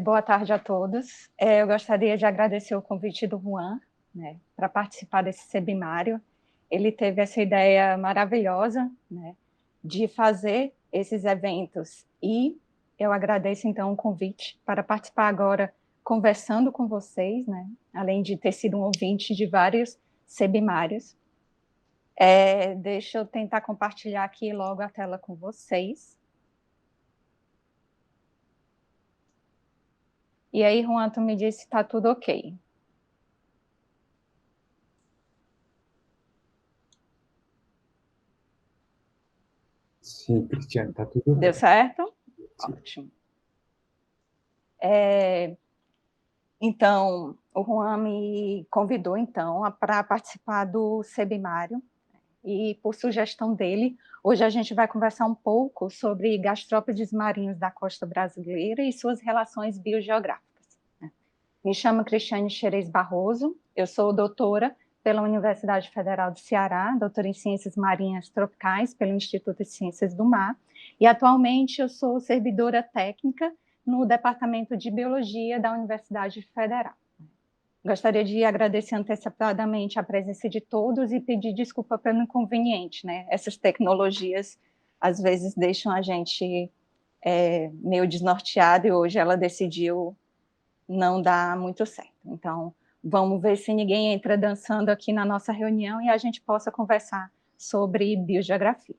Boa tarde a todos. Eu gostaria de agradecer o convite do Juan, né, para participar desse seminário. Ele teve essa ideia maravilhosa, né, de fazer esses eventos e eu agradeço, então, o convite para participar agora conversando com vocês, né, além de ter sido um ouvinte de vários seminários. Deixa eu tentar compartilhar aqui logo a tela com vocês. E aí, Juan, tu me disse se está tudo ok. Sim, Cristiane, tá tudo Deu bem. certo? Sim. Ótimo. Então, o Juan me convidou, então, para participar do seminário, e por sugestão dele, hoje a gente vai conversar um pouco sobre gastrópodes marinhos da costa brasileira e suas relações biogeográficas. Me chamo Cristiane Xerez Barroso, eu sou doutora pela Universidade Federal do Ceará, doutora em Ciências Marinhas Tropicais pelo Instituto de Ciências do Mar, e atualmente eu sou servidora técnica no Departamento de Biologia da Universidade Federal. Gostaria de agradecer antecipadamente a presença de todos e pedir desculpa pelo inconveniente, né? Essas tecnologias às vezes deixam a gente meio desnorteado e hoje ela decidiu não dar muito certo. Então, vamos ver se ninguém entra dançando aqui na nossa reunião e a gente possa conversar sobre biogeografia.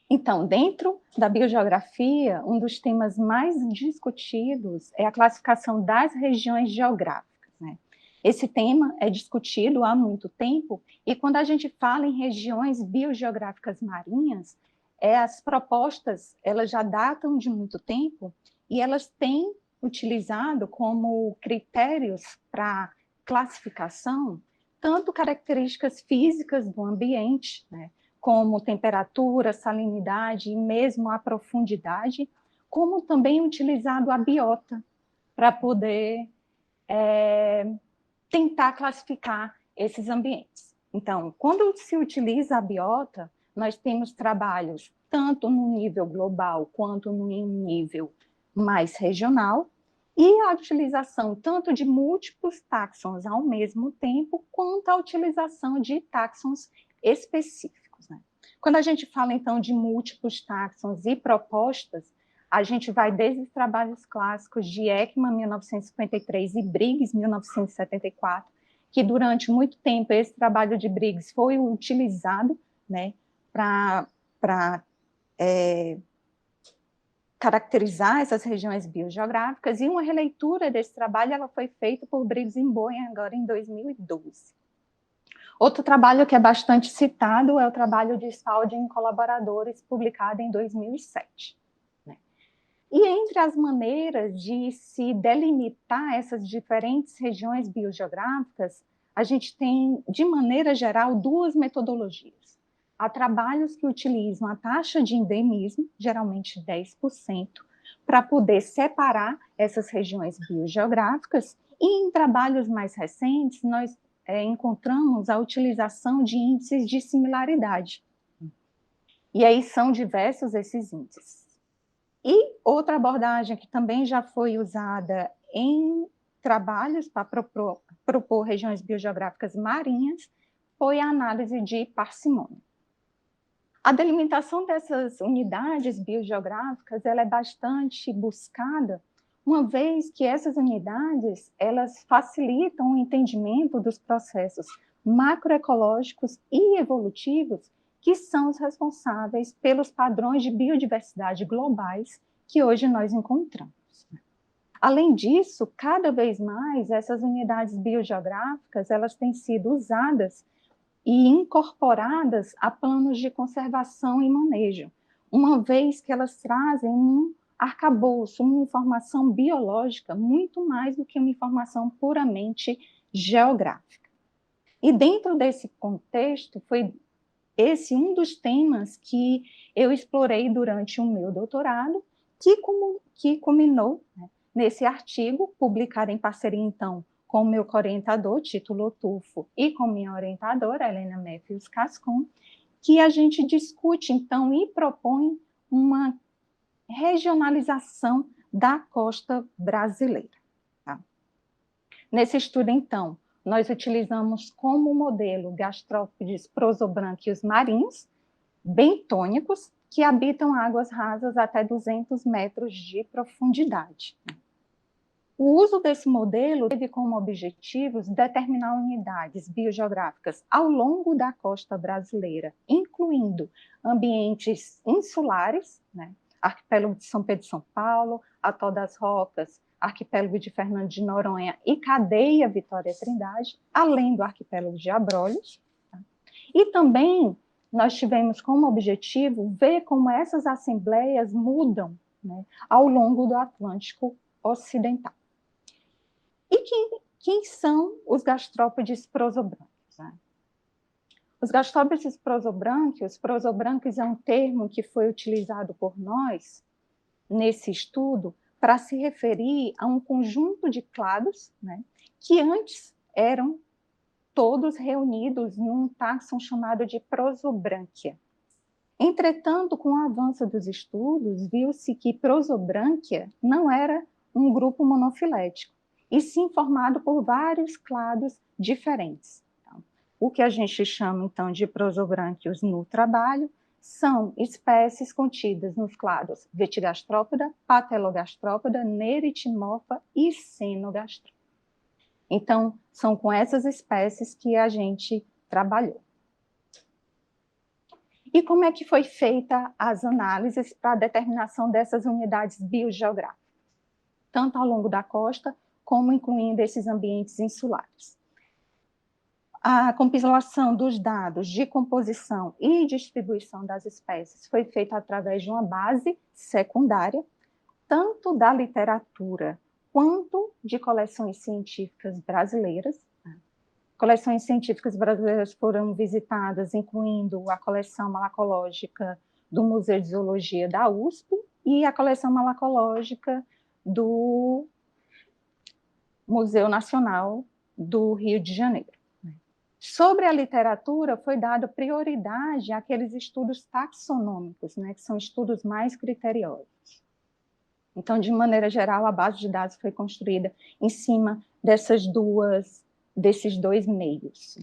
Então, dentro da biogeografia, um dos temas mais discutidos é a classificação das regiões geográficas, né? Esse tema é discutido há muito tempo e quando a gente fala em regiões biogeográficas marinhas, as propostas elas já datam de muito tempo e elas têm utilizado como critérios para classificação tanto características físicas do ambiente, né, como temperatura, salinidade e mesmo a profundidade, como também utilizado a biota para poder tentar classificar esses ambientes. Então, quando se utiliza a biota, nós temos trabalhos tanto no nível global quanto no nível mais regional, e a utilização tanto de múltiplos táxons ao mesmo tempo, quanto a utilização de táxons específicos, né? Quando a gente fala, então, de múltiplos táxons e propostas, a gente vai desde os trabalhos clássicos de Ekman, 1953, e Briggs, 1974, que durante muito tempo esse trabalho de Briggs foi utilizado, né, para caracterizar essas regiões biogeográficas, e uma releitura desse trabalho ela foi feita por Briggs e Bowen agora em 2012. Outro trabalho que é bastante citado é o trabalho de Spalding e colaboradores, publicado em 2007. E entre as maneiras de se delimitar essas diferentes regiões biogeográficas, a gente tem, de maneira geral, duas metodologias. Há trabalhos que utilizam a taxa de endemismo, geralmente 10%, para poder separar essas regiões biogeográficas, e em trabalhos mais recentes, nós encontramos a utilização de índices de similaridade. E aí são diversos esses índices. E outra abordagem que também já foi usada em trabalhos para propor regiões biogeográficas marinhas foi a análise de parcimônia. A delimitação dessas unidades biogeográficas ela é bastante buscada, uma vez que essas unidades elas facilitam o entendimento dos processos macroecológicos e evolutivos que são os responsáveis pelos padrões de biodiversidade globais que hoje nós encontramos. Além disso, cada vez mais essas unidades biogeográficas elas têm sido usadas e incorporadas a planos de conservação e manejo, uma vez que elas trazem um arcabouço, uma informação biológica muito mais do que uma informação puramente geográfica. E dentro desse contexto, foi esse um dos temas que eu explorei durante o meu doutorado, que culminou, né, nesse artigo, publicado em parceria, então, com o meu orientador, Tito Lotufo, e com minha orientadora, Helena Matthews Cascon, que a gente discute, então, e propõe uma regionalização da costa brasileira. Tá? Nesse estudo, então, nós utilizamos como modelo gastrópodes prosobrânquios marinhos, bentônicos, que habitam águas rasas até 200 metros de profundidade. O uso desse modelo teve como objetivos determinar unidades biogeográficas ao longo da costa brasileira, incluindo ambientes insulares, né? Arquipélago de São Pedro e São Paulo, Atol das Rocas, Arquipélago de Fernando de Noronha e Cadeia Vitória Trindade, além do Arquipélago de Abrolhos. Tá? E também nós tivemos como objetivo ver como essas assembleias mudam, né, ao longo do Atlântico Ocidental. E quem são os gastrópodes prosobrânquios? Né? Os gastrópodes prosobrânquios é um termo que foi utilizado por nós nesse estudo para se referir a um conjunto de clados, né, que antes eram todos reunidos num táxon chamado de Prosobrânquia. Entretanto, com o avanço dos estudos, viu-se que Prosobrânquia não era um grupo monofilético, e sim formado por vários clados diferentes. Então, o que a gente chama, então, de prosobrânquios no trabalho são espécies contidas nos clados Vetigastrópoda, Patelogastrópoda, Neritimorfa e Cenogastrópoda. Então, são com essas espécies que a gente trabalhou. E como é que foi feita as análises para a determinação dessas unidades biogeográficas? Tanto ao longo da costa, como incluindo esses ambientes insulares. A compilação dos dados de composição e distribuição das espécies foi feita através de uma base secundária, tanto da literatura quanto de coleções científicas brasileiras. Coleções científicas brasileiras foram visitadas, incluindo a coleção malacológica do Museu de Zoologia da USP e a coleção malacológica do Museu Nacional do Rio de Janeiro. Sobre a literatura, foi dada prioridade àqueles estudos taxonômicos, né, que são estudos mais criteriosos. Então, de maneira geral, a base de dados foi construída em cima desses dois meios.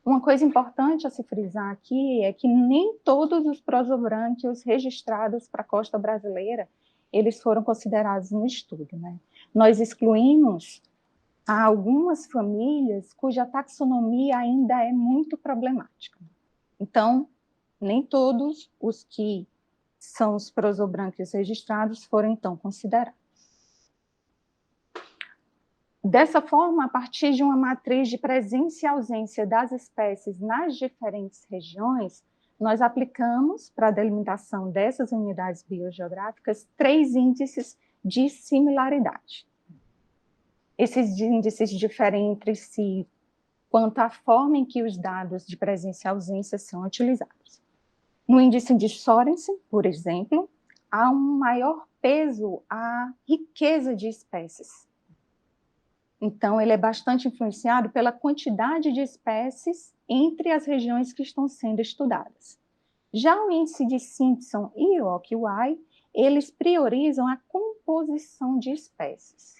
Uma coisa importante a se frisar aqui é que nem todos os prosobrânquios registrados para a costa brasileira, eles foram considerados no estudo, né? Nós excluímos algumas famílias cuja taxonomia ainda é muito problemática. Então, nem todos os que são os prosobrânquios registrados foram, então, considerados. Dessa forma, a partir de uma matriz de presença e ausência das espécies nas diferentes regiões, nós aplicamos, para a delimitação dessas unidades biogeográficas, 3 índices de similaridade. Esses índices diferem entre si quanto à forma em que os dados de presença e ausência são utilizados. No índice de Sorensen, por exemplo, há um maior peso à riqueza de espécies. Então, ele é bastante influenciado pela quantidade de espécies entre as regiões que estão sendo estudadas. Já o índice de Simpson e Okiwai, eles priorizam a composição de espécies.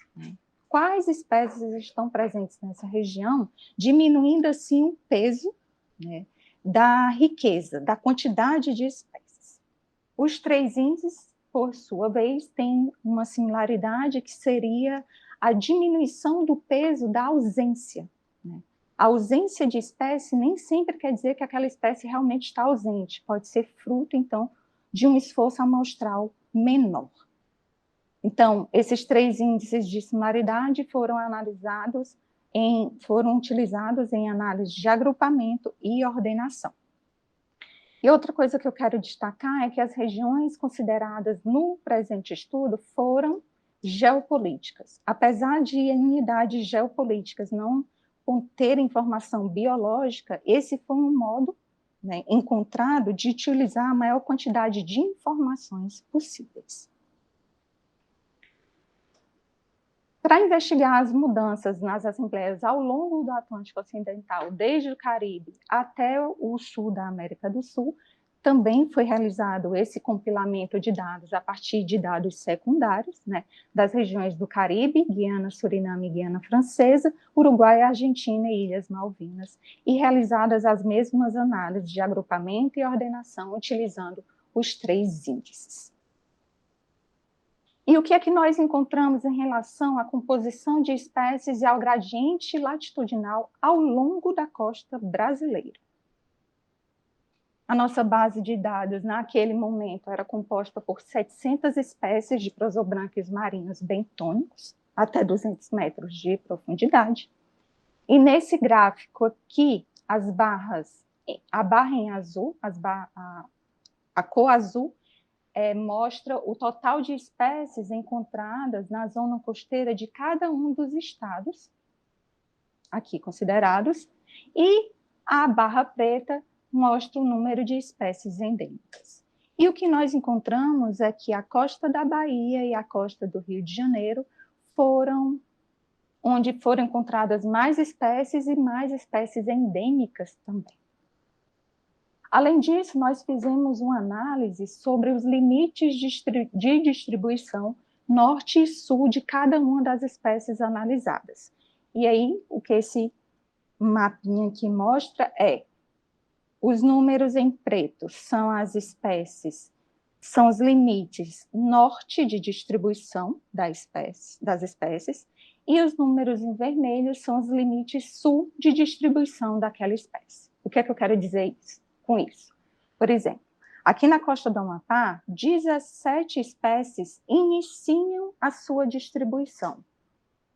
Quais espécies estão presentes nessa região, diminuindo assim o peso, né, da riqueza, da quantidade de espécies. Os 3 índices, por sua vez, têm uma similaridade que seria a diminuição do peso da ausência. Né? A ausência de espécie nem sempre quer dizer que aquela espécie realmente está ausente, pode ser fruto, então, de um esforço amostral menor. Então, esses 3 índices de similaridade foram utilizados em análise de agrupamento e ordenação. E outra coisa que eu quero destacar é que as regiões consideradas no presente estudo foram geopolíticas. Apesar de unidades geopolíticas não conterem informação biológica, esse foi um modo, né, encontrado de utilizar a maior quantidade de informações possíveis. Para investigar as mudanças nas assembleias ao longo do Atlântico Ocidental, desde o Caribe até o sul da América do Sul, também foi realizado esse compilamento de dados a partir de dados secundários, né, das regiões do Caribe, Guiana, Suriname e Guiana Francesa, Uruguai, Argentina e Ilhas Malvinas, e realizadas as mesmas análises de agrupamento e ordenação utilizando os 3 índices. E o que é que nós encontramos em relação à composição de espécies e ao gradiente latitudinal ao longo da costa brasileira? A nossa base de dados, naquele momento, era composta por 700 espécies de prosobranquios marinhos bentônicos, até 200 metros de profundidade. E nesse gráfico aqui, as barras, a barra em azul, a cor azul, mostra o total de espécies encontradas na zona costeira de cada um dos estados, aqui considerados, e a barra preta mostra o número de espécies endêmicas. E o que nós encontramos é que a costa da Bahia e a costa do Rio de Janeiro foram onde foram encontradas mais espécies e mais espécies endêmicas também. Além disso, nós fizemos uma análise sobre os limites de distribuição norte e sul de cada uma das espécies analisadas. E aí, o que esse mapinha aqui mostra é os números em preto são as espécies, são os limites norte de distribuição das espécies, e os números em vermelho são os limites sul de distribuição daquela espécie. O que é que eu quero dizer com isso? Por exemplo, aqui na costa do Amapá, 17 espécies iniciam a sua distribuição,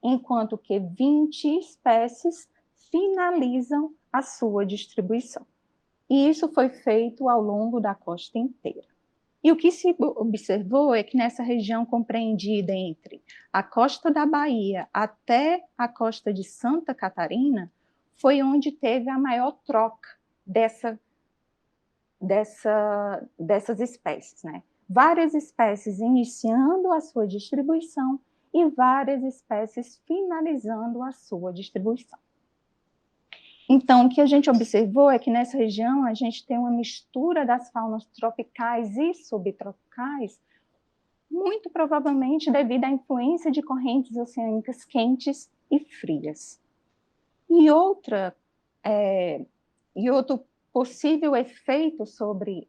enquanto que 20 espécies finalizam a sua distribuição. E isso foi feito ao longo da costa inteira. E o que se observou é que nessa região compreendida entre a costa da Bahia até a costa de Santa Catarina, foi onde teve a maior troca dessas espécies, né? Várias espécies iniciando a sua distribuição e várias espécies finalizando a sua distribuição. Então, o que a gente observou é que nessa região a gente tem uma mistura das faunas tropicais e subtropicais, muito provavelmente devido à influência de correntes oceânicas quentes e frias. E outro possível efeito sobre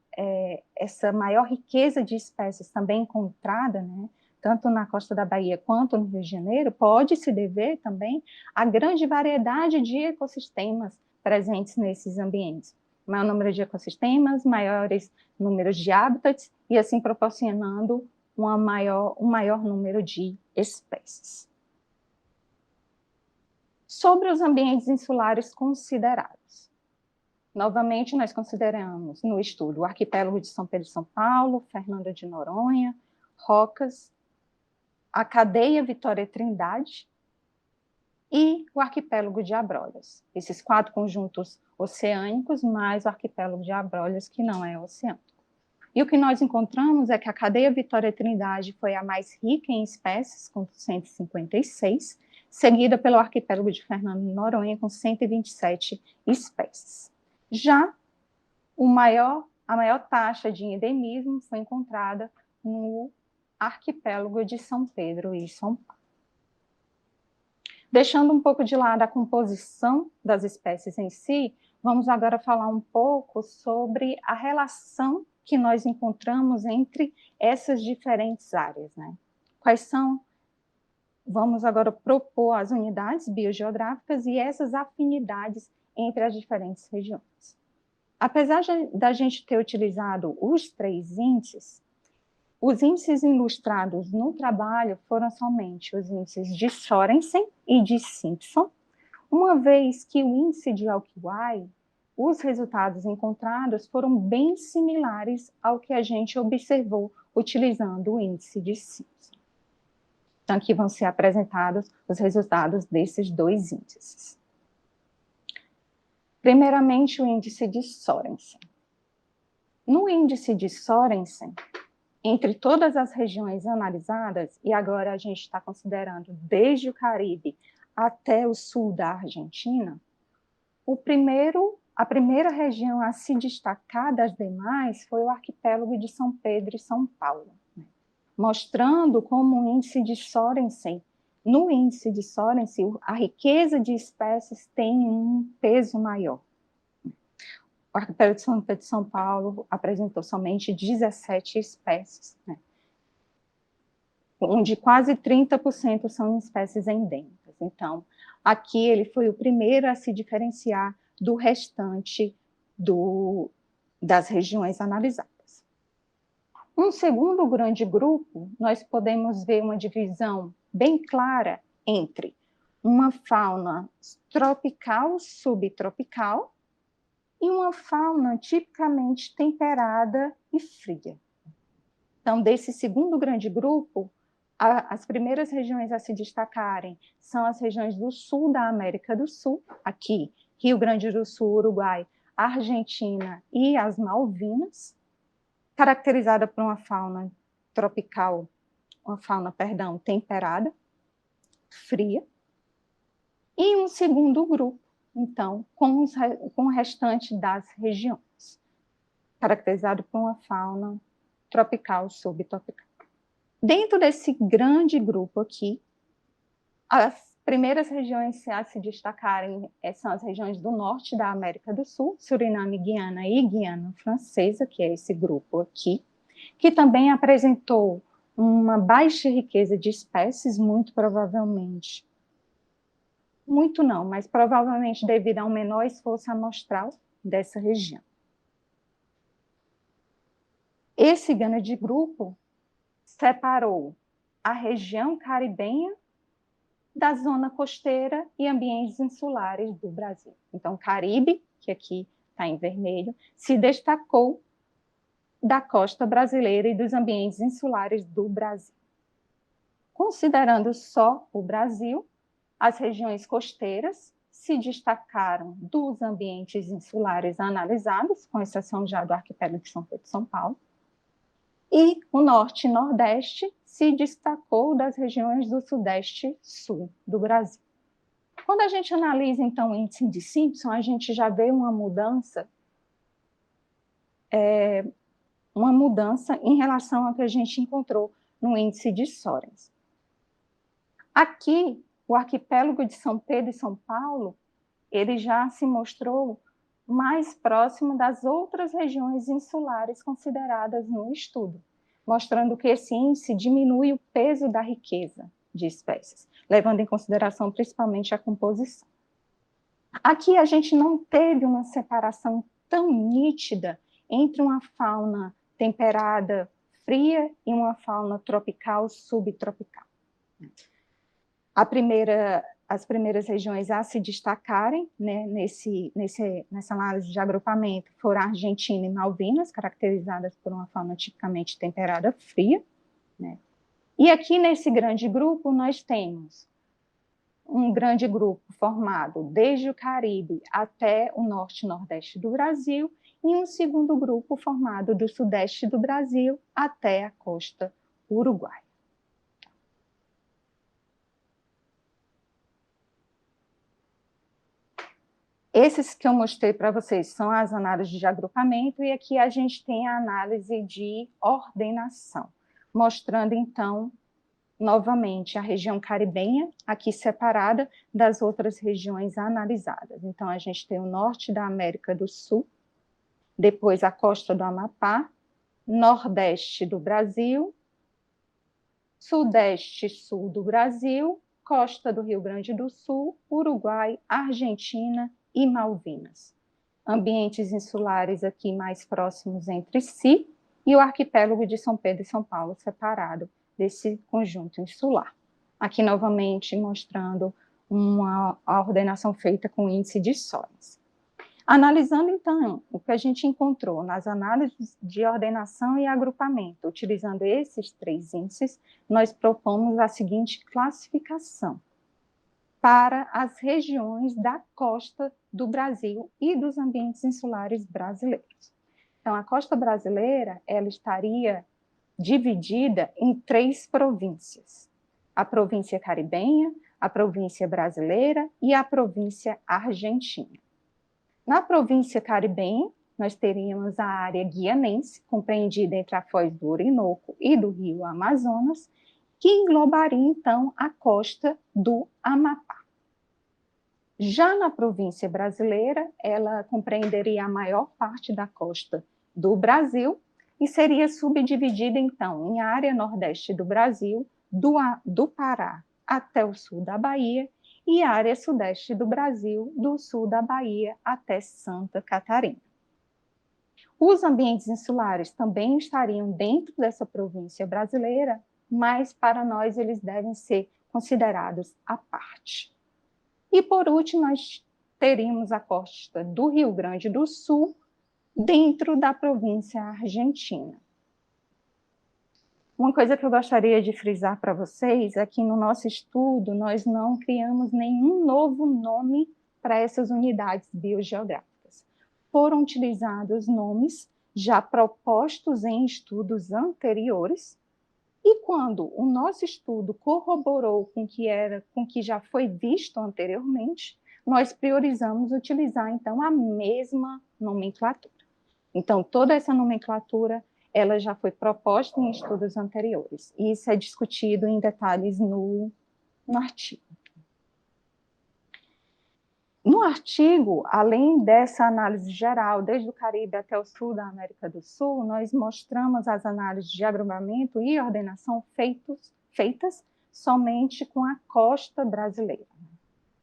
essa maior riqueza de espécies também encontrada, né, tanto na costa da Bahia quanto no Rio de Janeiro, pode se dever também à grande variedade de ecossistemas presentes nesses ambientes. Maior número de ecossistemas, maiores números de hábitats, e assim proporcionando um maior número de espécies. Sobre os ambientes insulares considerados. Novamente, nós consideramos no estudo o arquipélago de São Pedro e São Paulo, Fernando de Noronha, Rocas, a cadeia Vitória Trindade e o arquipélago de Abrolhos. Esses 4 conjuntos oceânicos, mais o arquipélago de Abrolhos, que não é oceânico. E o que nós encontramos é que a cadeia Vitória Trindade foi a mais rica em espécies, com 156, seguida pelo arquipélago de Fernando de Noronha, com 127 espécies. Já a maior taxa de endemismo foi encontrada no arquipélago de São Pedro e São Paulo. Deixando um pouco de lado a composição das espécies em si, vamos agora falar um pouco sobre a relação que nós encontramos entre essas diferentes áreas, né? Quais são? Vamos agora propor as unidades biogeográficas e essas afinidades entre as diferentes regiões. Apesar da gente ter utilizado os 3 índices, os índices ilustrados no trabalho foram somente os índices de Sorensen e de Simpson, uma vez que o índice de AQI, os resultados encontrados foram bem similares ao que a gente observou utilizando o índice de Simpson. Então, aqui vão ser apresentados os resultados desses 2 índices. Primeiramente, o índice de Sorensen. No índice de Sorensen, entre todas as regiões analisadas, e agora a gente está considerando desde o Caribe até o sul da Argentina, o primeiro A primeira região a se destacar das demais foi o arquipélago de São Pedro e São Paulo, né? Mostrando como o índice de Sorensen, no índice de Sorensen, a riqueza de espécies tem um peso maior. O arquipélago de São Pedro e São Paulo apresentou somente 17 espécies, né? Onde quase 30% são espécies endêmicas. Então, aqui ele foi o primeiro a se diferenciar do restante das regiões analisadas. Um segundo grande grupo, nós podemos ver uma divisão bem clara entre uma fauna tropical, subtropical, e uma fauna tipicamente temperada e fria. Então, desse segundo grande grupo, as primeiras regiões a se destacarem são as regiões do sul da América do Sul, aqui, Rio Grande do Sul, Uruguai, Argentina e as Malvinas, caracterizada por uma fauna tropical, temperada, fria, e um segundo grupo, então, com o restante das regiões, caracterizado por uma fauna tropical, subtropical. Dentro desse grande grupo aqui, as primeiras regiões a se destacarem são as regiões do norte da América do Sul, Suriname, Guiana e Guiana Francesa, que é esse grupo aqui, que também apresentou uma baixa riqueza de espécies, muito provavelmente, muito não, mas provavelmente devido a um menor esforço amostral dessa região. Esse grande grupo separou a região caribenha da zona costeira e ambientes insulares do Brasil. Então, Caribe, que aqui está em vermelho, se destacou da costa brasileira e dos ambientes insulares do Brasil. Considerando só o Brasil, as regiões costeiras se destacaram dos ambientes insulares analisados, com exceção já do arquipélago de São Pedro e São Paulo, e o norte e nordeste se destacou das regiões do sudeste e sul do Brasil. Quando a gente analisa, então, o índice de Simpson, a gente já vê uma mudança em relação ao que a gente encontrou no índice de Sorensen. Aqui, o arquipélago de São Pedro e São Paulo, ele já se mostrou mais próximo das outras regiões insulares consideradas no estudo, mostrando que esse índice diminui o peso da riqueza de espécies, levando em consideração principalmente a composição. Aqui a gente não teve uma separação tão nítida entre uma fauna temperada fria e uma fauna tropical subtropical. As primeiras regiões a se destacarem, né, nessa análise de agrupamento foram a Argentina e Malvinas, caracterizadas por uma fauna tipicamente temperada fria, né? E aqui nesse grande grupo nós temos um grande grupo formado desde o Caribe até o norte e nordeste do Brasil, e um segundo grupo formado do sudeste do Brasil até a costa uruguaia. Esses que eu mostrei para vocês são as análises de agrupamento, e aqui a gente tem a análise de ordenação, mostrando, então, novamente, a região caribenha, aqui separada das outras regiões analisadas. Então, a gente tem o norte da América do Sul, depois a costa do Amapá, nordeste do Brasil, sudeste e sul do Brasil, costa do Rio Grande do Sul, Uruguai, Argentina e Malvinas. Ambientes insulares aqui mais próximos entre si, e o arquipélago de São Pedro e São Paulo separado desse conjunto insular. Aqui novamente mostrando a ordenação feita com índice de Sorensen. Analisando então o que a gente encontrou nas análises de ordenação e agrupamento, utilizando esses três índices, nós propomos a seguinte classificação para as regiões da costa do Brasil e dos ambientes insulares brasileiros. Então, a costa brasileira, ela estaria dividida em 3 províncias: a província caribenha, a província brasileira e a província argentina. Na província caribenha, nós teríamos a área guianense, compreendida entre a foz do Orinoco e do rio Amazonas, que englobaria, então, a costa do Amapá. Já na província brasileira, ela compreenderia a maior parte da costa do Brasil e seria subdividida, então, em área nordeste do Brasil, do Pará até o sul da Bahia, e área sudeste do Brasil, do sul da Bahia até Santa Catarina. Os ambientes insulares também estariam dentro dessa província brasileira, mas para nós eles devem ser considerados à parte. E por último, nós teríamos a costa do Rio Grande do Sul, dentro da província argentina. Uma coisa que eu gostaria de frisar para vocês é que no nosso estudo nós não criamos nenhum novo nome para essas unidades biogeográficas. Foram utilizados nomes já propostos em estudos anteriores, e quando o nosso estudo corroborou com o que já foi visto anteriormente, nós priorizamos utilizar, então, a mesma nomenclatura. Então, toda essa nomenclatura ela já foi proposta em estudos anteriores. E isso é discutido em detalhes no artigo. No artigo, além dessa análise geral, desde o Caribe até o sul da América do Sul, nós mostramos as análises de agrupamento e ordenação feitas somente com a costa brasileira.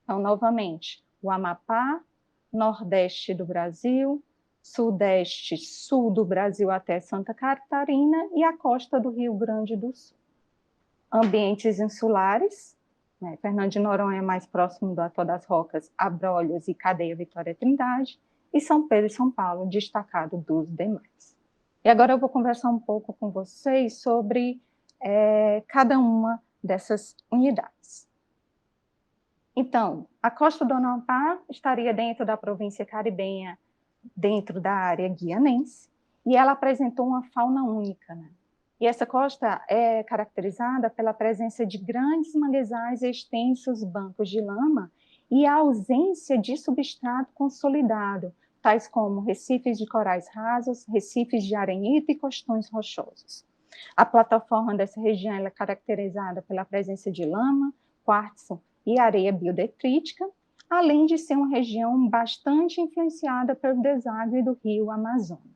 Então, novamente, o Amapá, nordeste do Brasil, sudeste, sul do Brasil até Santa Catarina e a costa do Rio Grande do Sul. Ambientes insulares, né, Fernando de Noronha é mais próximo do Atol das Rocas, Abrolhos e Cadeia Vitória Trindade, e São Pedro e São Paulo, destacado dos demais. E agora eu vou conversar um pouco com vocês sobre cada uma dessas unidades. Então, a costa do Amapá estaria dentro da província caribenha, dentro da área guianense, e ela apresentou uma fauna única, né? E essa costa é caracterizada pela presença de grandes manguezais e extensos bancos de lama e a ausência de substrato consolidado, tais como recifes de corais rasos, recifes de arenito e costões rochosos. A plataforma dessa região é caracterizada pela presença de lama, quartzo e areia biodetrítica, além de ser uma região bastante influenciada pelo deságue do rio Amazonas.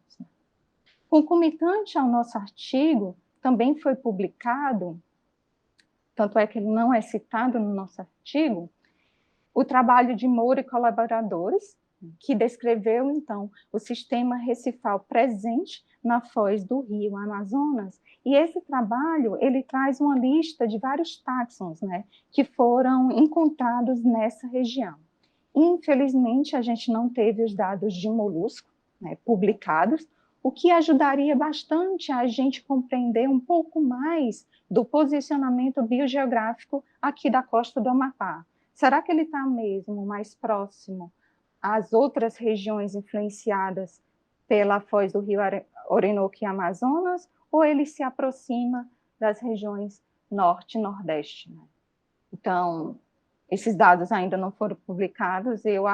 Concomitante ao nosso artigo, também foi publicado, tanto é que ele não é citado no nosso artigo, o trabalho de Moura e colaboradores, que descreveu, então, o sistema recifal presente na foz do rio Amazonas, e esse trabalho, ele traz uma lista de vários táxons, né, que foram encontrados nessa região. Infelizmente, a gente não teve os dados de molusco, né, publicados, o que ajudaria bastante a gente compreender um pouco mais do posicionamento biogeográfico aqui da costa do Amapá. Será que ele está mesmo mais próximo às outras regiões influenciadas pela foz do rio Orinoco e Amazonas, ou ele se aproxima das regiões norte e nordeste, né? Então, esses dados ainda não foram publicados e eu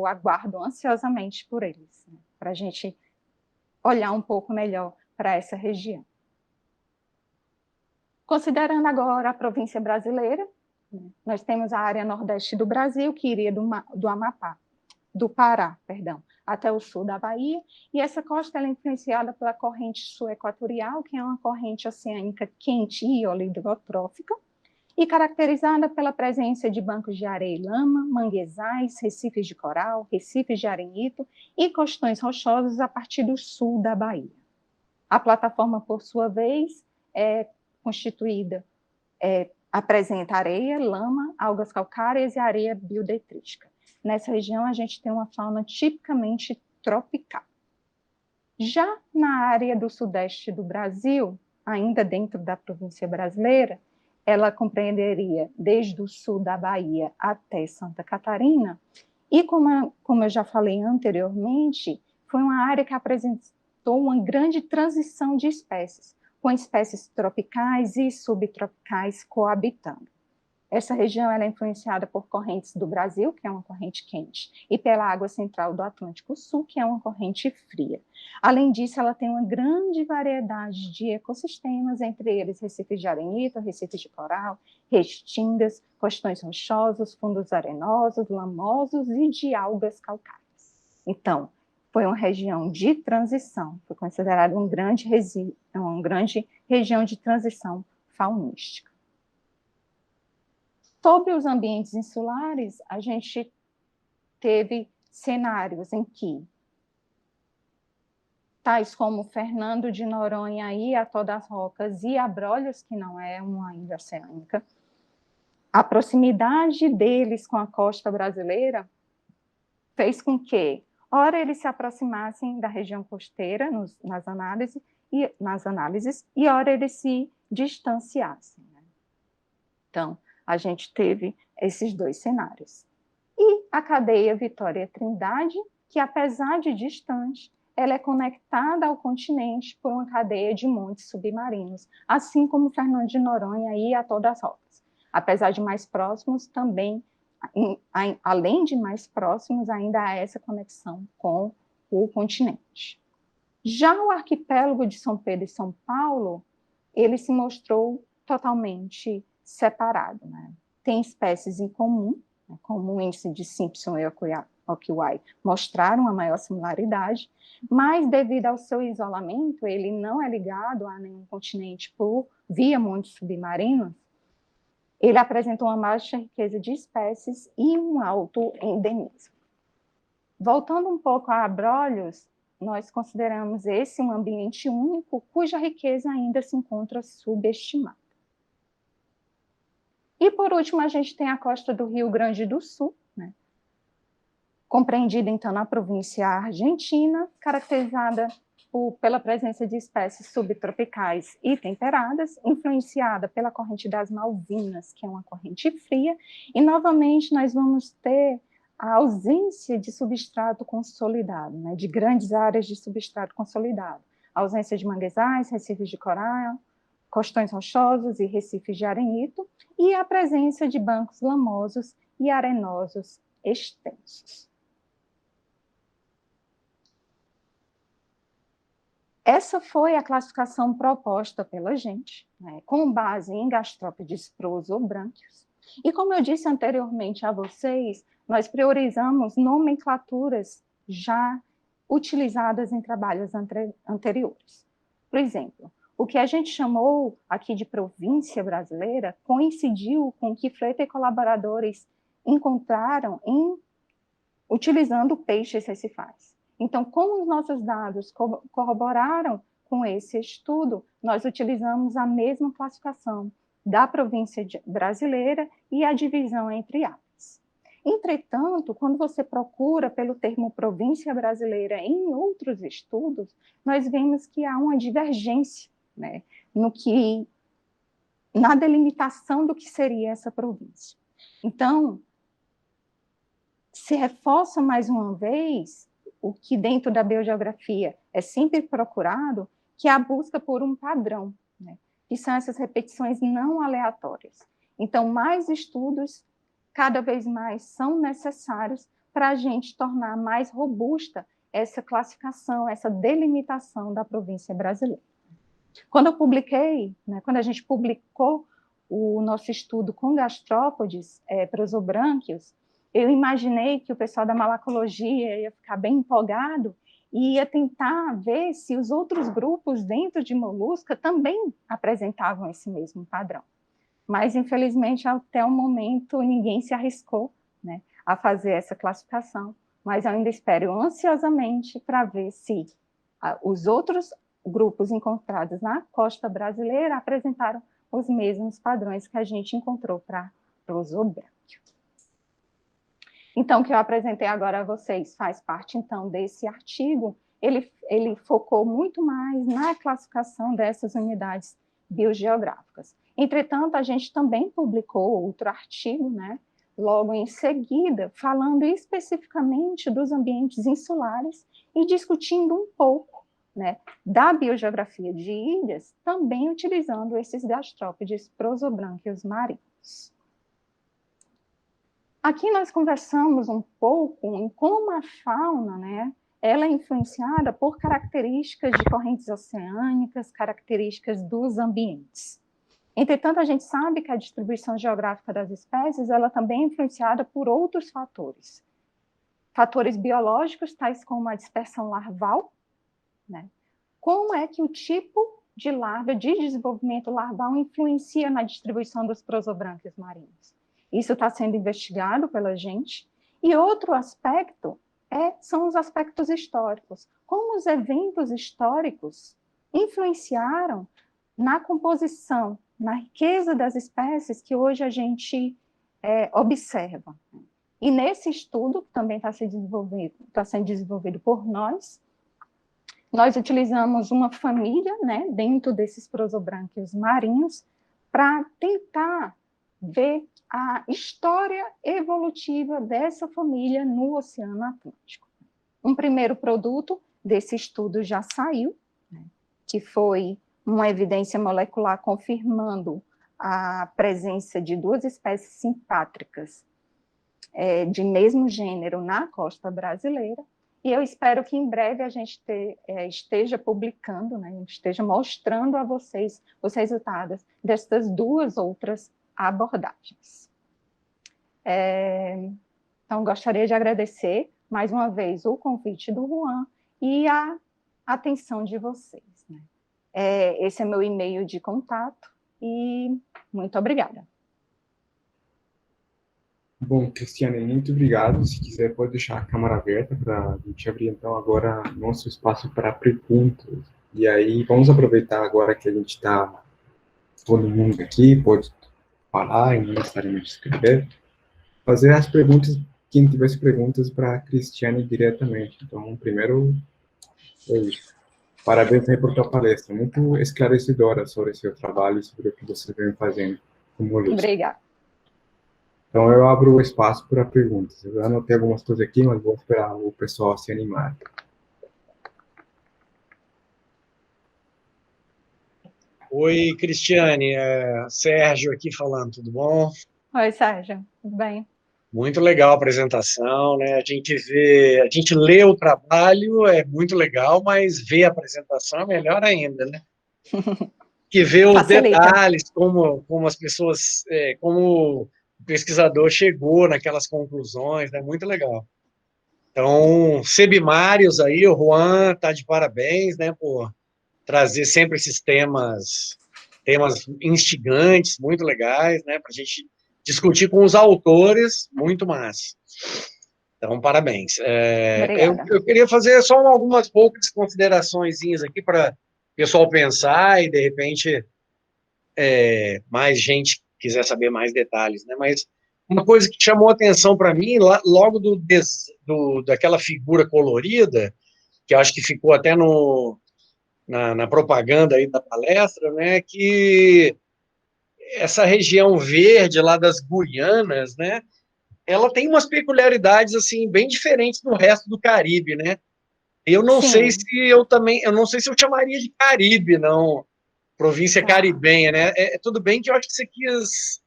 aguardo ansiosamente por eles, né, para a gente olhar um pouco melhor para essa região. Considerando agora a província brasileira, né, nós temos a área nordeste do Brasil, que iria do Pará, até o sul da Bahia, e essa costa é influenciada pela corrente sul-equatorial, que é uma corrente oceânica quente e oligotrófica, e caracterizada pela presença de bancos de areia e lama, manguezais, recifes de coral, recifes de arenito e costões rochosos a partir do sul da Bahia. A plataforma, por sua vez, é constituída, apresenta areia, lama, algas calcárias e areia biodetrítica. Nessa região, a gente tem uma fauna tipicamente tropical. Já na área do sudeste do Brasil, ainda dentro da província brasileira, ela compreenderia desde o sul da Bahia até Santa Catarina, e como eu já falei anteriormente, foi uma área que apresentou uma grande transição de espécies, com espécies tropicais e subtropicais coabitando. Essa região ela é influenciada por correntes do Brasil, que é uma corrente quente, e pela água central do Atlântico Sul, que é uma corrente fria. Além disso, ela tem uma grande variedade de ecossistemas, entre eles recifes de arenito, recifes de coral, restingas, costões rochosos, fundos arenosos, lamosos e de algas calcárias. Então, foi uma região de transição, foi considerada uma grande região de transição faunística. Sobre os ambientes insulares, a gente teve cenários em que, tais como Fernando de Noronha e Atol das Rocas e Abrolhos, que não é uma ilha oceânica, a proximidade deles com a costa brasileira fez com que, ora, eles se aproximassem da região costeira nas análises, e ora, eles se distanciassem. Né? Então, a gente teve esses dois cenários. E a cadeia Vitória-Trindade, que apesar de distante, ela é conectada ao continente por uma cadeia de montes submarinos, assim como Fernando de Noronha e Atol das Rocas. Apesar de mais próximos, também, além de mais próximos, ainda há essa conexão com o continente. Já o arquipélago de São Pedro e São Paulo, ele se mostrou totalmente separado. Né? Tem espécies em comum, né, como o índice de Simpson e Okiwai mostraram a maior similaridade, mas devido ao seu isolamento, ele não é ligado a nenhum continente por via montes submarinos, ele apresenta uma baixa riqueza de espécies e um alto endemismo. Voltando um pouco a Abrolhos, nós consideramos esse um ambiente único cuja riqueza ainda se encontra subestimada. E, por último, a gente tem a costa do Rio Grande do Sul, né? Compreendida, então, na província argentina, caracterizada pela presença de espécies subtropicais e temperadas, influenciada pela corrente das Malvinas, que é uma corrente fria, e, novamente, nós vamos ter a ausência de substrato consolidado, né? De grandes áreas de substrato consolidado, a ausência de manguezais, recifes de coral, costões rochosos e recifes de arenito, e a presença de bancos lamosos e arenosos extensos. Essa foi a classificação proposta pela gente, né, com base em gastrópodes prosobrânquios. E como eu disse anteriormente a vocês, nós priorizamos nomenclaturas já utilizadas em trabalhos anteriores. Por exemplo, o que a gente chamou aqui de província brasileira coincidiu com o que Freitas e colaboradores encontraram utilizando peixes recifais. Então, como os nossos dados corroboraram com esse estudo, nós utilizamos a mesma classificação da província brasileira e a divisão entre áreas. Entretanto, quando você procura pelo termo província brasileira em outros estudos, nós vemos que há uma divergência, né, na delimitação do que seria essa província. Então, se reforça mais uma vez o que dentro da biogeografia é sempre procurado, que é a busca por um padrão, né, que são essas repetições não aleatórias. Então, mais estudos, cada vez mais, são necessários para a gente tornar mais robusta essa classificação, essa delimitação da província brasileira. Quando a gente publicou o nosso estudo com gastrópodes prosobrânquios, eu imaginei que o pessoal da malacologia ia ficar bem empolgado e ia tentar ver se os outros grupos dentro de molusca também apresentavam esse mesmo padrão. Mas, infelizmente, até o momento, ninguém se arriscou, né, a fazer essa classificação. Mas eu ainda espero ansiosamente para ver se os outros grupos encontrados na costa brasileira apresentaram os mesmos padrões que a gente encontrou para prosobrânquio. Então, o que eu apresentei agora a vocês faz parte, então, desse artigo. Ele focou muito mais na classificação dessas unidades biogeográficas. Entretanto, a gente também publicou outro artigo, né, logo em seguida, falando especificamente dos ambientes insulares e discutindo um pouco, né, da biogeografia de ilhas, também utilizando esses gastrópodes prosobrânquios marinhos. Aqui nós conversamos um pouco em como a fauna, né, ela é influenciada por características de correntes oceânicas, características dos ambientes. Entretanto, a gente sabe que a distribuição geográfica das espécies, ela também é influenciada por outros fatores. Fatores biológicos, tais como a dispersão larval, né? Como é que o tipo de larva, de desenvolvimento larval, influencia na distribuição dos prosobrânquios marinhos? Isso está sendo investigado pela gente. E outro aspecto são os aspectos históricos. Como os eventos históricos influenciaram na composição, na riqueza das espécies que hoje a gente observa. E nesse estudo, que também está sendo desenvolvido por nós utilizamos uma família, né, dentro desses prosobrânquios marinhos, para tentar ver a história evolutiva dessa família no Oceano Atlântico. Um primeiro produto desse estudo já saiu, né, que foi uma evidência molecular confirmando a presença de duas espécies simpátricas de mesmo gênero na costa brasileira, e eu espero que em breve a gente esteja publicando, né, esteja mostrando a vocês os resultados dessas duas outras abordagens. Então, gostaria de agradecer mais uma vez o convite do Juan e a atenção de vocês, né? Esse é meu e-mail de contato e muito obrigada. Bom, Cristiane, muito obrigado. Se quiser, pode deixar a câmera aberta para a gente abrir, então, agora nosso espaço para perguntas. E aí, vamos aproveitar agora que a gente está todo mundo aqui, pode falar e não necessariamente escrever, fazer as perguntas, quem tivesse perguntas para a Cristiane diretamente. Então, primeiro, é isso. Parabéns aí por tua palestra, muito esclarecedora sobre o seu trabalho e sobre o que você vem fazendo como luz. Obrigada. Então, eu abro o espaço para perguntas. Eu anotei algumas coisas aqui, mas vou esperar o pessoal se animar. Oi, Cristiane, Sérgio aqui falando, tudo bom? Oi, Sérgio, tudo bem? Muito legal a apresentação, né? A gente lê o trabalho, é muito legal, mas ver a apresentação é melhor ainda, né? Que ver os Facilita. detalhes, como as pessoas, como o pesquisador chegou naquelas conclusões, é né? Muito legal. Então, Sebimários aí, o Juan tá de parabéns, né, por trazer sempre esses temas instigantes, muito legais, né, para a gente discutir com os autores, muito massa. Então, parabéns. Eu queria fazer só algumas poucas considerações aqui para o pessoal pensar e, de repente, mais gente quiser saber mais detalhes, né, mas uma coisa que chamou atenção para mim, logo daquela figura colorida, que eu acho que ficou até na propaganda aí da palestra, né, que essa região verde lá das Guianas, né, ela tem umas peculiaridades assim bem diferentes do resto do Caribe, né? Eu não sei se eu não sei se eu chamaria de Caribe, não, província caribenha, né? Tudo bem que eu acho que você quis,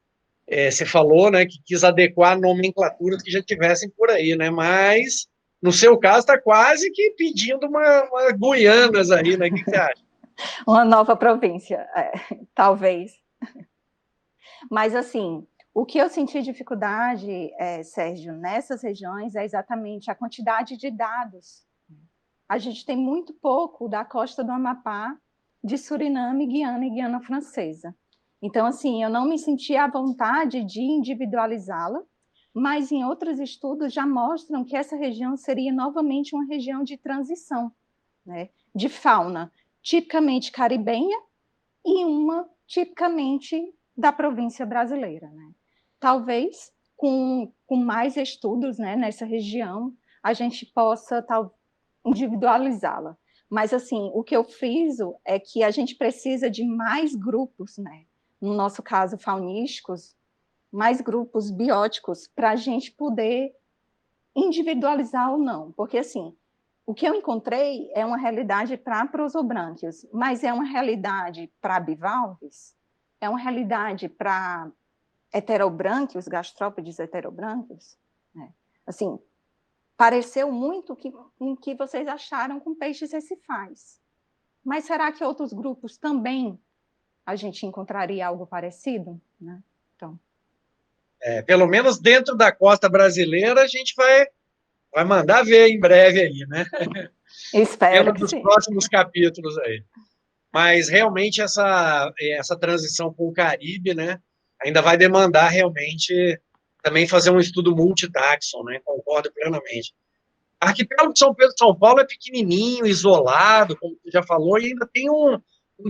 você falou, né, que quis adequar nomenclaturas que já tivessem por aí, né? Mas no seu caso está quase que pedindo uma Guianas aí, né? O que você acha? Uma nova província, talvez. Mas, assim, o que eu senti dificuldade, Sérgio, nessas regiões é exatamente a quantidade de dados. A gente tem muito pouco da costa do Amapá, de Suriname, Guiana e Guiana Francesa. Então, assim, eu não me senti à vontade de individualizá-la, mas em outros estudos já mostram que essa região seria novamente uma região de transição, né, de fauna tipicamente caribenha e uma tipicamente da província brasileira, né? Talvez com mais estudos, né, nessa região a gente possa individualizá-la. Mas assim, o que eu friso é que a gente precisa de mais grupos, né? No nosso caso, faunísticos, mais grupos bióticos para a gente poder individualizar ou não, porque assim, o que eu encontrei é uma realidade para prosobrânquios, mas é uma realidade para bivalves, é uma realidade para heterobrânquios, gastrópodes heterobrânquios, né? Assim, pareceu muito com o que vocês acharam com peixes recifais. Mas será que outros grupos também a gente encontraria algo parecido, né? Então, Pelo menos dentro da costa brasileira, a gente vai mandar ver em breve aí, né? espero Dentro que dos sim. próximos capítulos aí. Mas realmente essa transição para o Caribe, né, ainda vai demandar realmente também fazer um estudo multitaxon, né? Concordo plenamente. O arquipélago de São Pedro e São Paulo é pequenininho, isolado, como você já falou, e ainda tem um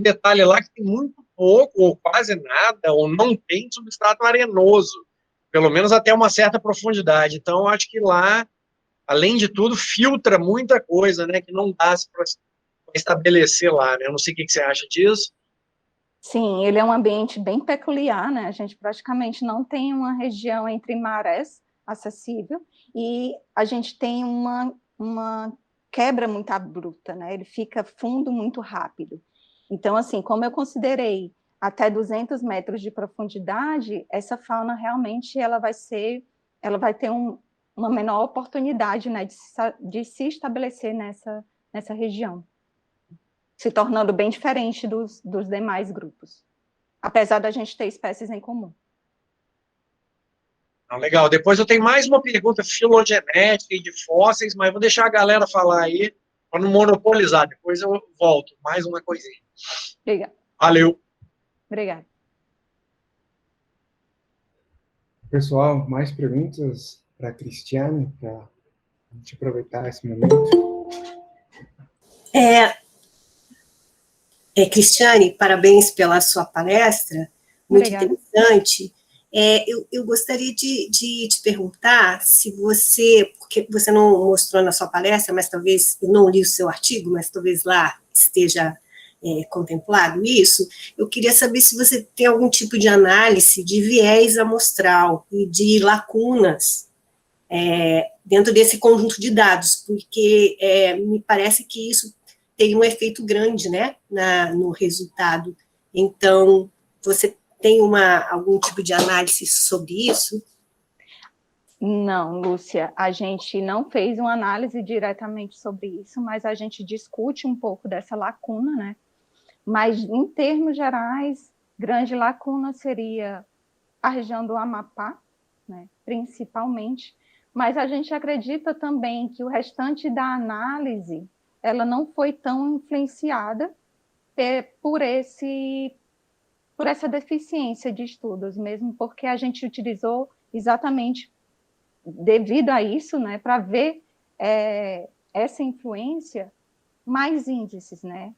detalhe lá que tem muito pouco, ou quase nada, ou não tem substrato arenoso, pelo menos até uma certa profundidade. Então, acho que lá, além de tudo, filtra muita coisa, né, que não dá para estabelecer lá, né? Eu não sei o que você acha disso. Sim, ele é um ambiente bem peculiar, né? A gente praticamente não tem uma região entre marés acessível e a gente tem uma quebra muito abrupta, né? Ele fica fundo muito rápido. Então, assim, como eu considerei até 200 metros de profundidade, essa fauna realmente ela vai ter uma menor oportunidade, né, de se estabelecer nessa região, se tornando bem diferente dos demais grupos, apesar da gente ter espécies em comum. Legal. Depois eu tenho mais uma pergunta filogenética e de fósseis, mas vou deixar a galera falar aí para não monopolizar. Depois eu volto. Mais uma coisinha. Obrigada. Valeu. Obrigada. Pessoal, mais perguntas para a Cristiane, para a gente aproveitar esse momento? Cristiane, parabéns pela sua palestra, muito Obrigada. interessante. Eu gostaria de te perguntar se você, porque você não mostrou na sua palestra, mas talvez, eu não li o seu artigo, mas talvez lá esteja contemplado isso, eu queria saber se você tem algum tipo de análise de viés amostral e de lacunas dentro desse conjunto de dados, porque me parece que isso tem um efeito grande, né, no resultado. Então, você tem algum tipo de análise sobre isso? Não, Lúcia, a gente não fez uma análise diretamente sobre isso, mas a gente discute um pouco dessa lacuna, né? Mas, em termos gerais, grande lacuna seria a região do Amapá, né, principalmente, mas a gente acredita também que o restante da análise ela não foi tão influenciada por essa deficiência de estudos, mesmo porque a gente utilizou exatamente devido a isso, né, para ver essa influência, mais índices, né?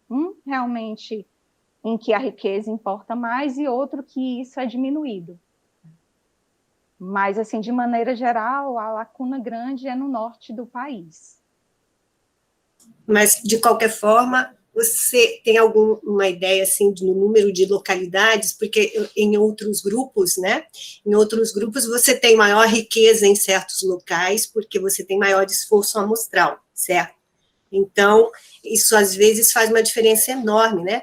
Realmente em que a riqueza importa mais e outro que isso é diminuído. Mas, assim, de maneira geral, a lacuna grande é no norte do país. Mas, de qualquer forma, você tem alguma ideia, assim, do número de localidades? Porque em outros grupos, né, em outros grupos você tem maior riqueza em certos locais, porque você tem maior esforço amostral, certo? Então, isso às vezes faz uma diferença enorme, né?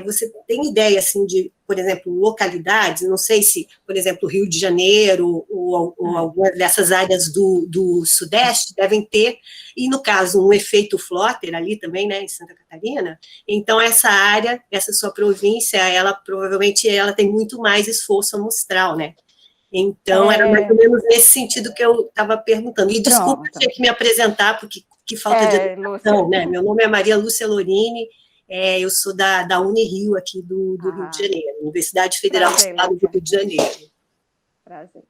Você tem ideia, assim, de, por exemplo, localidades, não sei se, por exemplo, Rio de Janeiro ou algumas dessas áreas do Sudeste devem ter, e no caso, um efeito Flotter ali também, né, em Santa Catarina, então essa área, essa sua província, ela provavelmente ela tem muito mais esforço amostral, né? Então, era mais ou menos nesse sentido que eu estava perguntando. E desculpa, eu tinha que me apresentar, porque que falta de educação, né? Meu nome é Maria Lúcia Lorini, eu sou da Unirio, aqui do Rio de Janeiro, Universidade Federal do Estado do Rio de Janeiro. Prazer.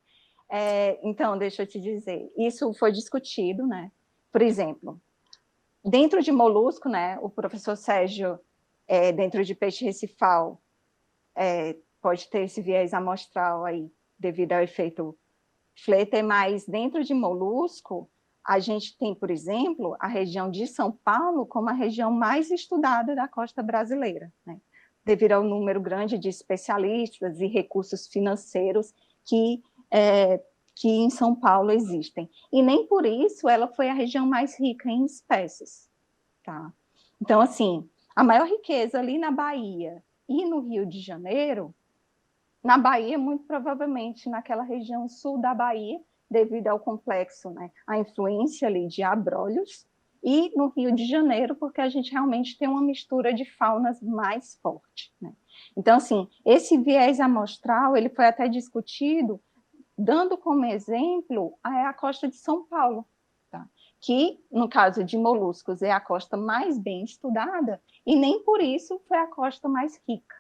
Então, deixa eu te dizer, isso foi discutido, né? Por exemplo, dentro de molusco, né, o professor Sérgio, dentro de peixe recifal, pode ter esse viés amostral aí, devido ao efeito Fletter, mas dentro de molusco, a gente tem, por exemplo, a região de São Paulo como a região mais estudada da costa brasileira, né? Devido ao número grande de especialistas e recursos financeiros que em São Paulo existem. E nem por isso ela foi a região mais rica em espécies. Tá? Então, assim, a maior riqueza ali na Bahia e no Rio de Janeiro Na Bahia, muito provavelmente naquela região sul da Bahia, devido ao complexo, né, a influência ali de abrolhos, e no Rio de Janeiro, porque a gente realmente tem uma mistura de faunas mais forte, né? Então, assim, esse viés amostral, ele foi até discutido, dando como exemplo a costa de São Paulo, tá? Que, no caso de moluscos, é a costa mais bem estudada, e nem por isso foi a costa mais rica.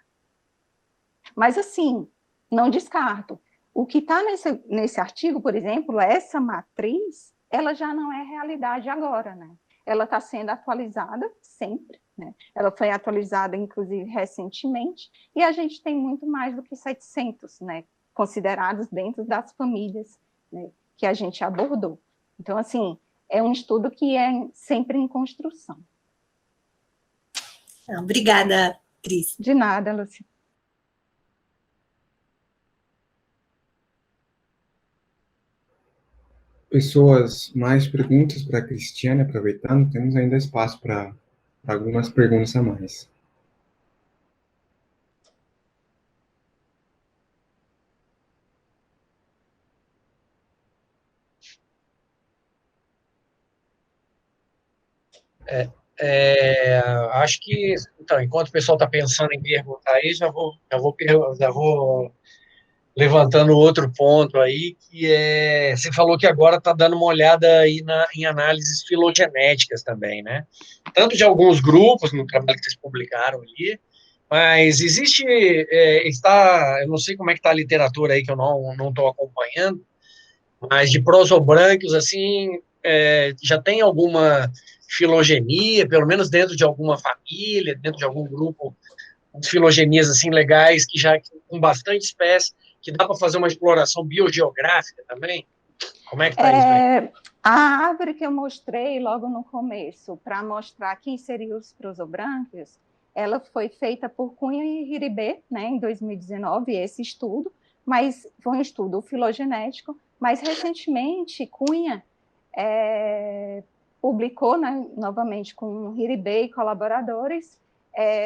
Mas, assim, não descarto. O que está nesse artigo, por exemplo, essa matriz, ela já não é realidade agora, né? Ela está sendo atualizada sempre, né? Ela foi atualizada, inclusive, recentemente, e a gente tem muito mais do que 700, né, considerados dentro das famílias, né, que a gente abordou. Então, assim, é um estudo que é sempre em construção. Obrigada, Cris. De nada, Luciana. Pessoas, mais perguntas para a Cristiane, aproveitando, temos ainda espaço para algumas perguntas a mais. Acho que, então, enquanto o pessoal está pensando em perguntar aí, já vou levantando outro ponto aí, que você falou que agora está dando uma olhada aí em análises filogenéticas também, né? Tanto de alguns grupos, no trabalho que vocês publicaram ali, mas existe, eu não sei como é que está a literatura aí, que eu não estou acompanhando, mas de prosobrânquios, assim, já tem alguma filogenia, pelo menos dentro de alguma família, dentro de algum grupo, de filogenias, assim, legais, que já com bastante espécie, que dá para fazer uma exploração biogeográfica também? Como é que está isso aí? A árvore que eu mostrei logo no começo, para mostrar quem seriam os prosobrânquios, ela foi feita por Cunha e Hiribê, né, em 2019, esse estudo, mas foi um estudo filogenético, mas recentemente Cunha publicou, né, novamente com Hiribê e colaboradores,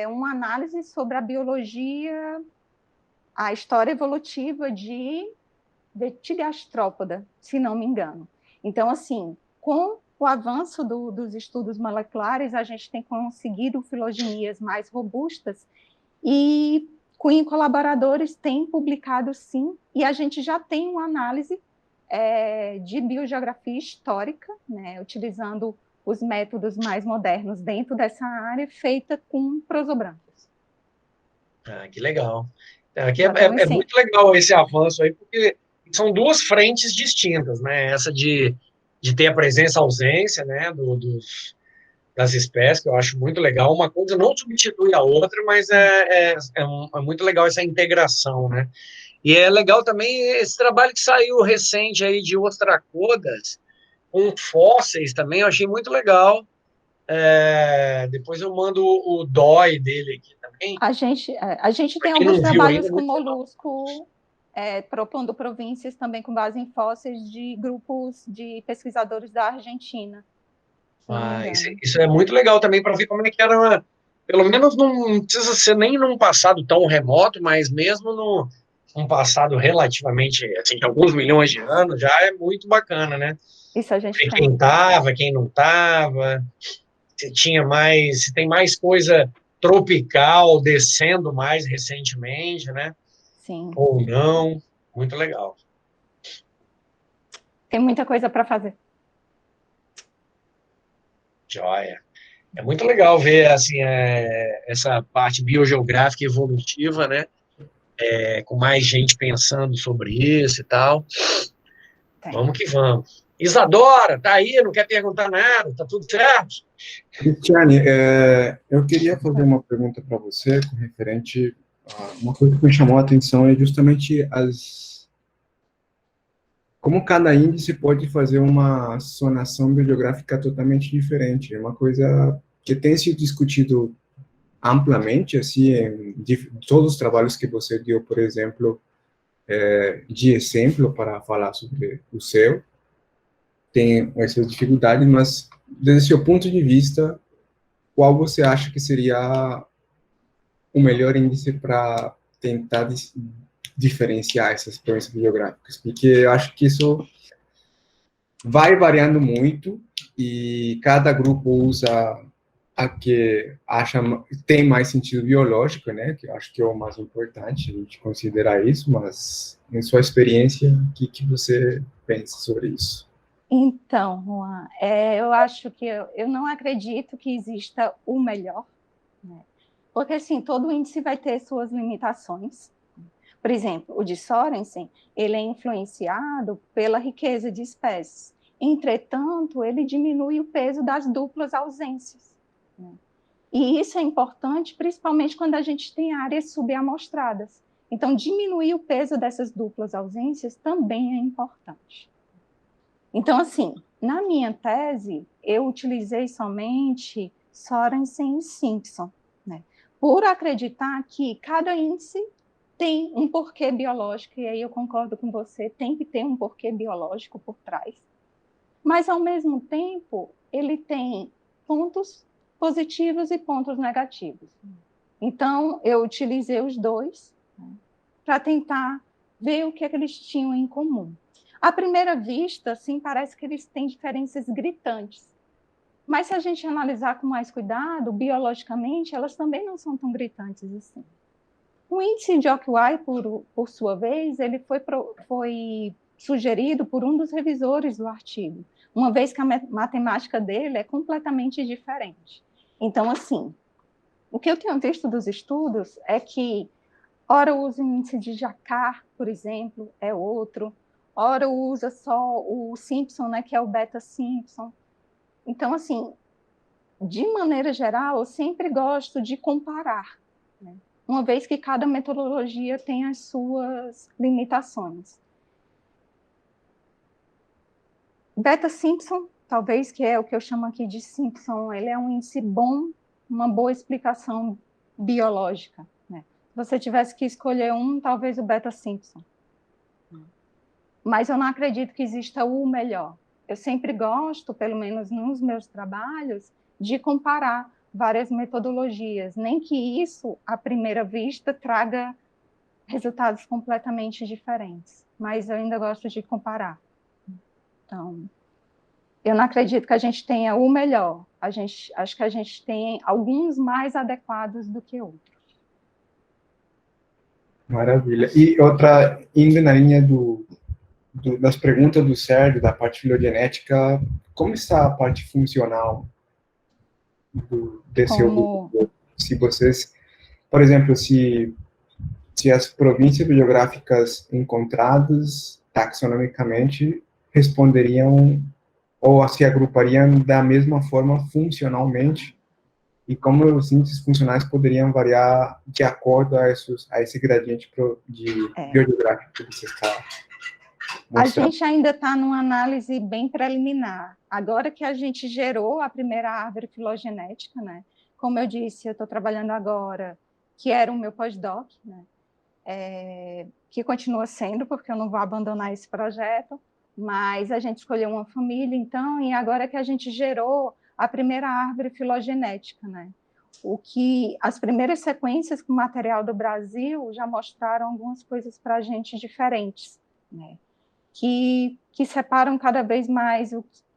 uma análise sobre a biologia, a história evolutiva de Vetigastrópoda, se não me engano. Então, assim, com o avanço dos estudos moleculares, a gente tem conseguido filogenias mais robustas e Cunha e colaboradores têm publicado, sim, e a gente já tem uma análise de biogeografia histórica, né, utilizando os métodos mais modernos dentro dessa área, feita com prosobrânquios. Que legal. Aqui é muito legal esse avanço aí, porque são duas frentes distintas, né? Essa de ter a presença-ausência, né, das espécies, que eu acho muito legal. Uma coisa não substitui a outra, mas é muito legal essa integração, né? E é legal também esse trabalho que saiu recente aí de ostracodas, com fósseis também, eu achei muito legal. Depois eu mando o DOI dele aqui também. A gente tem alguns trabalhos com molusco, propondo províncias também com base em fósseis de grupos de pesquisadores da Argentina. Isso é muito legal também para ver como é que era, pelo menos não precisa ser nem num passado tão remoto, mas mesmo num passado relativamente, assim, de alguns milhões de anos, já é muito bacana, né? Isso a gente tem. Quem estava, quem não estava, se tem mais coisa tropical descendo mais recentemente, né? Sim. Ou não, muito legal. Tem muita coisa para fazer. Joia. É muito legal ver assim, essa parte biogeográfica e evolutiva, né? Com mais gente pensando sobre isso e tal. Vamos que vamos. Isadora, tá aí, não quer perguntar nada, tá tudo certo? Cristiane, eu queria fazer uma pergunta para você, com referente a uma coisa que me chamou a atenção, é justamente como cada índice pode fazer uma sonação biogeográfica totalmente diferente. É uma coisa que tem sido discutido amplamente, assim, de todos os trabalhos que você deu, por exemplo, de exemplo para falar sobre o seu, tem essas dificuldades, mas, desde seu ponto de vista, qual você acha que seria o melhor índice para tentar diferenciar essas experiências bibliográficas? Porque eu acho que isso vai variando muito e cada grupo usa a que acha tem mais sentido biológico, né? Que eu acho que é o mais importante a gente considerar isso, mas em sua experiência, o que você pensa sobre isso? Então, Juan, eu acho que eu não acredito que exista o melhor, né? Porque, assim, todo índice vai ter suas limitações. Por exemplo, o de Sorensen, ele é influenciado pela riqueza de espécies. Entretanto, ele diminui o peso das duplas ausências, né? E isso é importante, principalmente quando a gente tem áreas subamostradas. Então, diminuir o peso dessas duplas ausências também é importante. Então, assim, na minha tese, eu utilizei somente Sorensen e Simpson, né? Por acreditar que cada índice tem um porquê biológico, e aí eu concordo com você, tem que ter um porquê biológico por trás. Mas, ao mesmo tempo, ele tem pontos positivos e pontos negativos. Então, eu utilizei os dois, né, para tentar ver o que é que eles tinham em comum. À primeira vista, sim, parece que eles têm diferenças gritantes. Mas se a gente analisar com mais cuidado, biologicamente, elas também não são tão gritantes assim. O índice de Occupy, por sua vez, ele foi sugerido por um dos revisores do artigo, uma vez que a matemática dele é completamente diferente. Então, assim, o que eu tenho visto dos estudos é que, ora usa o índice de Jacquard, por exemplo, é outro, ora usa só o Simpson, né, que é o beta-Simpson. Então, assim, de maneira geral, eu sempre gosto de comparar, né, uma vez que cada metodologia tem as suas limitações. Beta-Simpson, talvez, que é o que eu chamo aqui de Simpson, ele é um índice bom, uma boa explicação biológica, né? Se você tivesse que escolher um, talvez o beta-Simpson. Mas eu não acredito que exista o melhor. Eu sempre gosto, pelo menos nos meus trabalhos, de comparar várias metodologias, nem que isso, à primeira vista, traga resultados completamente diferentes, mas eu ainda gosto de comparar. Então, eu não acredito que a gente tenha o melhor, acho que a gente tem alguns mais adequados do que outros. Maravilha. E outra, indo na linha das perguntas do Sérgio, da parte filogenética, como está a parte funcional desse grupo? Se vocês, por exemplo, se as províncias bibliográficas encontradas taxonomicamente responderiam ou se agrupariam da mesma forma funcionalmente, e como os índices funcionais poderiam variar de acordo a esse gradiente bibliográfico que você está mostrando. A gente ainda está numa análise bem preliminar. Agora que a gente gerou a primeira árvore filogenética, né? Como eu disse, eu estou trabalhando agora, que era o meu pós-doc, né? Que continua sendo, porque eu não vou abandonar esse projeto, mas a gente escolheu uma família, então, e agora que a gente gerou a primeira árvore filogenética, né? As primeiras sequências com material do Brasil já mostraram algumas coisas para a gente diferentes, né? Que separam cada vez mais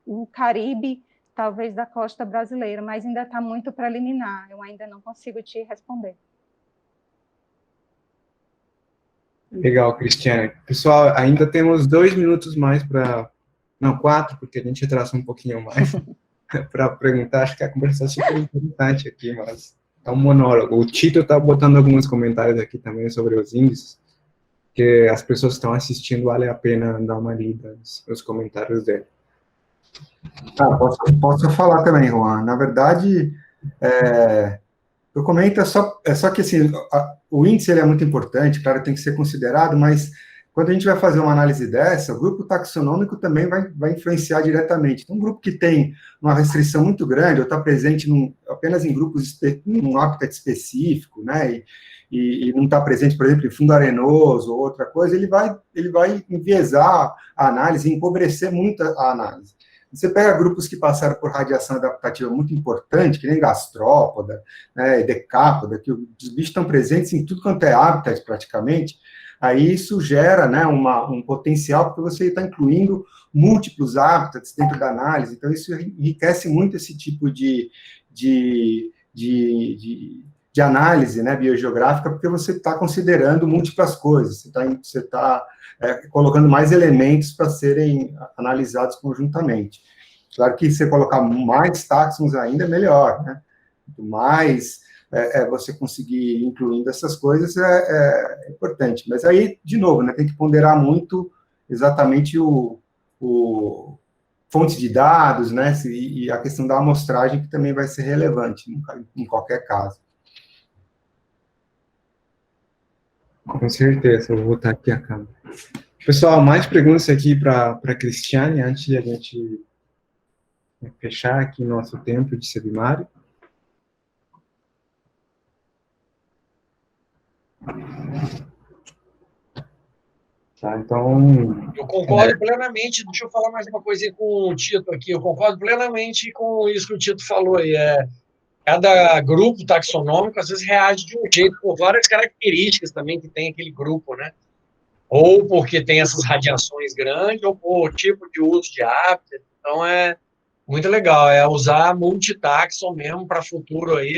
o Caribe, talvez, da costa brasileira, mas ainda está muito preliminar, eu ainda não consigo te responder. Legal, Cristiane. Pessoal, ainda temos 2 minutos mais não, 4, porque a gente atrasa um pouquinho mais, para perguntar. Acho que a conversa é super interessante aqui, mas é um monólogo. O Tito está botando alguns comentários aqui também sobre os índices, que as pessoas que estão assistindo, vale a pena dar uma lida nos comentários dele. Posso falar também, Juan. Na verdade, eu comento, só que assim, o índice ele é muito importante, claro, tem que ser considerado, mas quando a gente vai fazer uma análise dessa, o grupo taxonômico também vai influenciar diretamente. Então, um grupo que tem uma restrição muito grande, ou está presente apenas em grupos, num habitat específico, né, e não está presente, por exemplo, em fundo arenoso ou outra coisa, ele vai enviesar a análise, empobrecer muito a análise. Você pega grupos que passaram por radiação adaptativa muito importante, que nem gastrópoda, né, decápoda, que os bichos estão presentes em tudo quanto é habitat praticamente, aí isso gera, né, um potencial, porque você está incluindo múltiplos hábitats dentro da análise, então isso enriquece muito esse tipo de análise, né, biogeográfica, porque você está considerando múltiplas coisas, você tá colocando mais elementos para serem analisados conjuntamente. Claro que se você colocar mais táxons ainda, é melhor, né? Quanto mais você conseguir incluindo essas coisas, é importante. Mas aí, de novo, né, tem que ponderar muito exatamente fontes de dados, né, e a questão da amostragem, que também vai ser relevante em qualquer caso. Com certeza, eu vou botar aqui a câmera. Pessoal, mais perguntas aqui para a Cristiane, antes de a gente fechar aqui nosso tempo de seminário. Tá, então... Eu concordo plenamente, deixa eu falar mais uma coisinha com o Tito aqui, eu concordo plenamente com isso que o Tito falou aí, cada grupo taxonômico, às vezes, reage de um jeito, por várias características também que tem aquele grupo, né? Ou porque tem essas radiações grandes, ou por tipo de uso de hábitat. Então, é muito legal, usar multitaxon mesmo para futuro aí,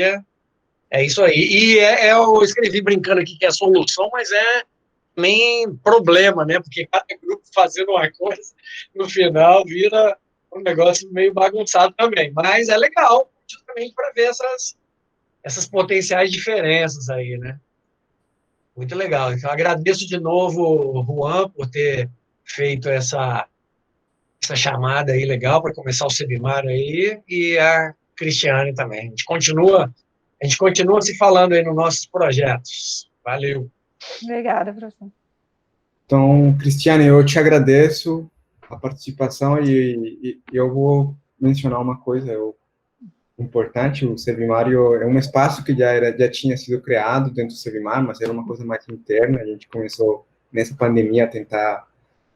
é isso aí. E eu escrevi brincando aqui que é solução, mas também problema, né? Porque cada grupo fazendo uma coisa, no final vira um negócio meio bagunçado também. Mas é legal, justamente para ver essas potenciais diferenças aí, né? Muito legal. Então, agradeço de novo, Juan, por ter feito essa chamada aí legal para começar o seminário aí, e a Cristiane também. A gente continua se falando aí nos nossos projetos. Valeu. Obrigada, professor. Então, Cristiane, eu te agradeço a participação e eu vou mencionar uma coisa importante. O Servimário é um espaço que já tinha sido criado dentro do Servimar, mas era uma coisa mais interna. A gente começou nessa pandemia a tentar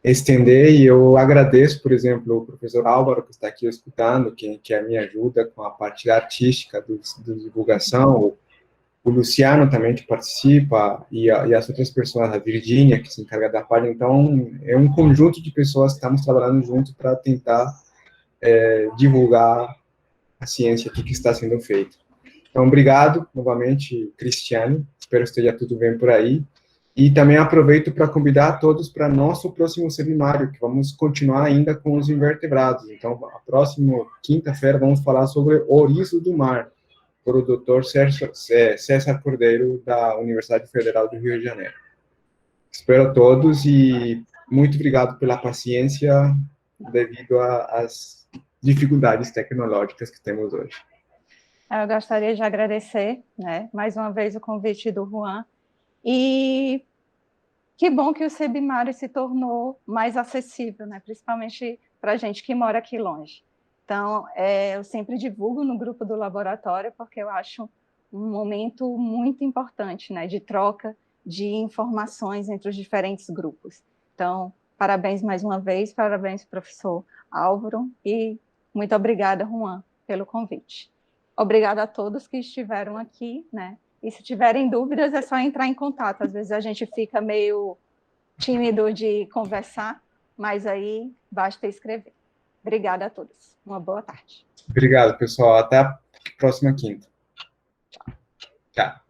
estender, e eu agradeço, por exemplo, o professor Álvaro, que está aqui escutando, que me ajuda com a parte artística da divulgação, o Luciano também, que participa, e as outras pessoas, a Virgínia, que se encarga da página. Então, é um conjunto de pessoas que estamos trabalhando junto para tentar divulgar a ciência que está sendo feita. Então, obrigado novamente, Cristiane, espero que esteja tudo bem por aí. E também aproveito para convidar todos para nosso próximo seminário, que vamos continuar ainda com os invertebrados. Então, a próxima quinta-feira vamos falar sobre ouriço do mar, por o Dr. César Cordeiro, da Universidade Federal do Rio de Janeiro. Espero a todos e muito obrigado pela paciência devido às dificuldades tecnológicas que temos hoje. Eu gostaria de agradecer, né, mais uma vez o convite do Juan, e que bom que o Sebimário se tornou mais acessível, né, principalmente para a gente que mora aqui longe. Então, eu sempre divulgo no grupo do laboratório, porque eu acho um momento muito importante, né, de troca de informações entre os diferentes grupos. Então, parabéns mais uma vez, parabéns, professor Álvaro, e muito obrigada, Juan, pelo convite. Obrigada a todos que estiveram aqui, né? E se tiverem dúvidas, é só entrar em contato. Às vezes a gente fica meio tímido de conversar, mas aí basta escrever. Obrigada a todos. Uma boa tarde. Obrigado, pessoal. Até a próxima quinta. Tchau. Tchau.